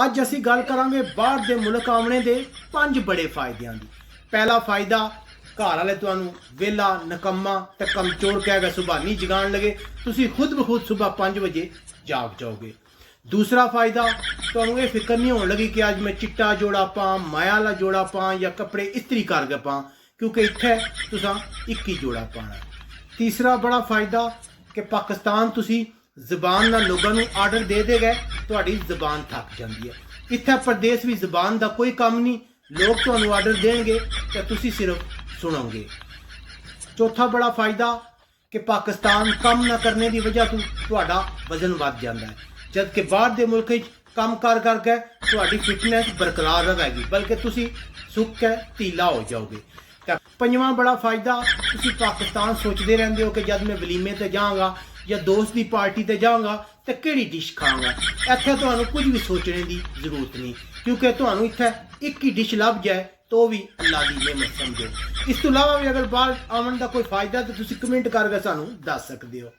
ਅੱਜ ਅਸੀਂ ਗੱਲ ਕਰਾਂਗੇ ਬਾਹਰ ਦੇ ਮੁਲਕ ਆਉਣੇ ਦੇ 5 ਬੜੇ ਫਾਇਦਿਆਂ ਦੀ। ਪਹਿਲਾ ਫਾਇਦਾ, घर वाले तुहानू वेला नकम्मा ते कमचोर कह के सुबह नहीं जगाण लगे, तुसी खुद ब खुद सुबह 5 बजे जाग जाओगे। दूसरा फायदा, तुहानू ये फिक्र नहीं होने लगी कि अज मैं चिट्टा जोड़ा पां, माया वाला जोड़ा पां या कपड़े इस्त्री करके पां, क्योंकि इत्थे तुसां एक ही जोड़ा पाना। तीसरा बड़ा फायदा कि पाकिस्तान तुसी जबान नाल लोगों नू आर्डर दे दे गए, तुहाडी जबान थक जाती है। इत्थे प्रदेश भी जबान का कोई काम नहीं, लोग तुहानू आर्डर देंगे तो तुसी सिर्फ सुनोगे। चौथा बड़ा फायदा कि पाकिस्तान कम ना करने की वजह तो तुहाडा वजन वध जाता है, जबकि बाहर के मुल्क कम कर करके तुहाडी फिटनेस बरकरार रहेगी, बल्कि तुसी सुक के ढीला हो जाओगे। पंजवां बड़ा फायदा, तुसी पाकिस्तान सोचते रहते हो कि जब मैं वलीमे ते जाऊँगा या दोस्त की पार्टी ते जाऊँगा तो किहड़ी डिश खाऊंगा। इत्थे तुहानू कुछ भी सोचने की जरूरत नहीं, क्योंकि तुहानू इत्थे एक ही डिश लभ जाए तो भी अल्लाह की नेमत समझो। इस तो इलावा भी अगर बाहर आवन का कोई फायदा तो तुसी कमेंट करके सानू दस सकते हो।